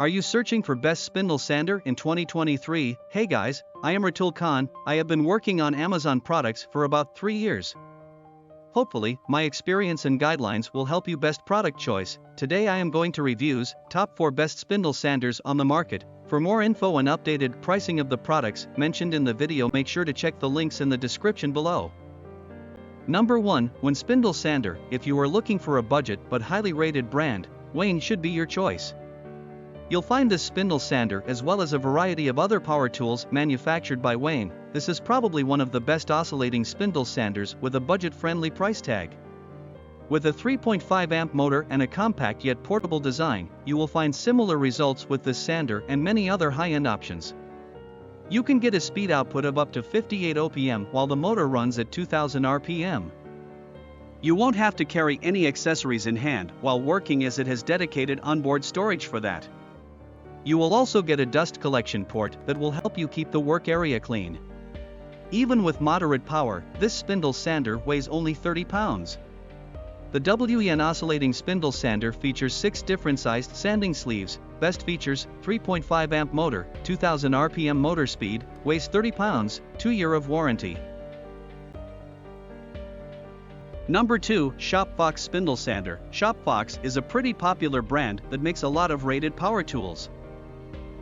Are you searching for best spindle sander in 2023? Hey guys, I am Ratul Khan. I have been working on Amazon products for about 3 years. Hopefully, my experience and guidelines will help you best product choice. Today I am going to reviews top 4 best spindle sanders on the market. For more info and updated pricing of the products mentioned in the video, make sure to check the links in the description below. Number 1, Wen Spindle Sander. If you are looking for a budget but highly rated brand, Wen should be your choice. You'll find this spindle sander as well as a variety of other power tools manufactured by Wen. This is probably one of the best oscillating spindle sanders with a budget-friendly price tag. With a 3.5 amp motor and a compact yet portable design, you will find similar results with this sander and many other high-end options. You can get a speed output of up to 58 OPM while the motor runs at 2000 RPM. You won't have to carry any accessories in hand while working, as it has dedicated onboard storage for that. You will also get a dust collection port that will help you keep the work area clean. Even with moderate power, this spindle sander weighs only 30 pounds. The Wen oscillating spindle sander features 6 different sized sanding sleeves. Best features: 3.5 amp motor, 2000 RPM motor speed, weighs 30 pounds, 2 years of warranty. Number 2, Shopfox Spindle Sander. Shopfox is a pretty popular brand that makes a lot of rated power tools.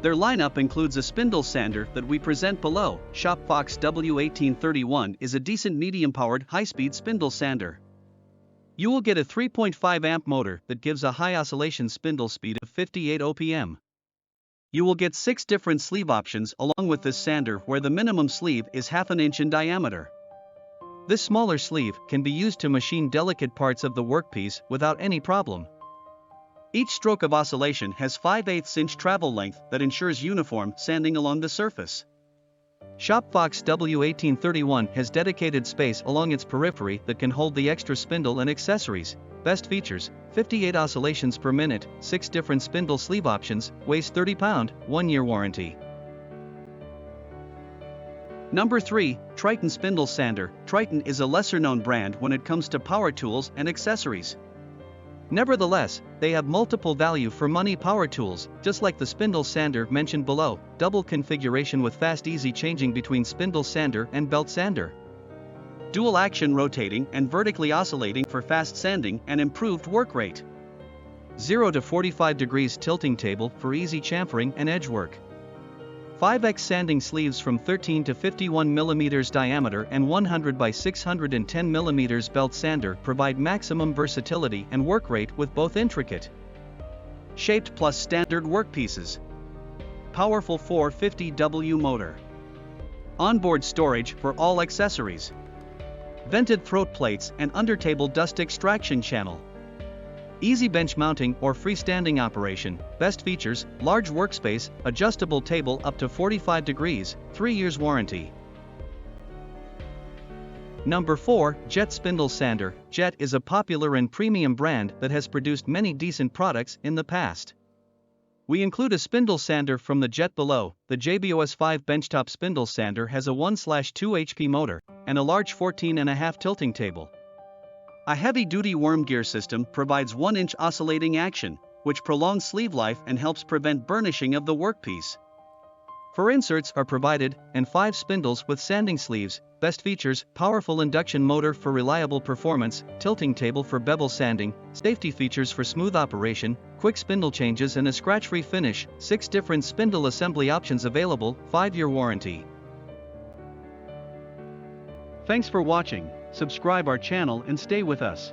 Their lineup includes a spindle sander that we present below. Shopfox W1831 is a decent medium-powered high-speed spindle sander. You will get a 3.5 amp motor that gives a high oscillation spindle speed of 58 OPM. You will get 6 different sleeve options along with this sander, where the minimum sleeve is half an inch in diameter. This smaller sleeve can be used to machine delicate parts of the workpiece without any problem. Each stroke of oscillation has 5/8 inch travel length that ensures uniform sanding along the surface. Shopfox W1831 has dedicated space along its periphery that can hold the extra spindle and accessories. Best features: 58 oscillations per minute, 6 different spindle sleeve options, weighs 30 pounds, 1 year warranty. Number 3, Triton Spindle Sander. Triton is a lesser-known brand when it comes to power tools and accessories. Nevertheless, they have multiple value for money power tools, just like the spindle sander mentioned below. Double configuration with fast easy changing between spindle sander and belt sander. Dual action rotating and vertically oscillating for fast sanding and improved work rate. 0 to 45 degrees tilting table for easy chamfering and edge work. 5x sanding sleeves from 13 to 51 mm diameter and 100 by 610 mm belt sander provide maximum versatility and work rate with both intricate shaped plus standard workpieces. Powerful 450W motor. Onboard storage for all accessories. Vented throat plates and undertable dust extraction channel. Easy bench mounting or freestanding operation. Best features: large workspace, adjustable table up to 45 degrees, 3 years warranty. Number 4, Jet Spindle Sander. Jet is a popular and premium brand that has produced many decent products in the past. We include a spindle sander from the Jet below. The JBOS5 benchtop spindle sander has a 1/2 HP motor and a large 14.5 tilting table. A heavy-duty worm gear system provides 1-inch oscillating action, which prolongs sleeve life and helps prevent burnishing of the workpiece. 4 inserts are provided, and 5 spindles with sanding sleeves. Best features: powerful induction motor for reliable performance, tilting table for bevel sanding, safety features for smooth operation, quick spindle changes and a scratch-free finish, 6 different spindle assembly options available, 5-year warranty. Thanks for watching. Subscribe our channel and stay with us.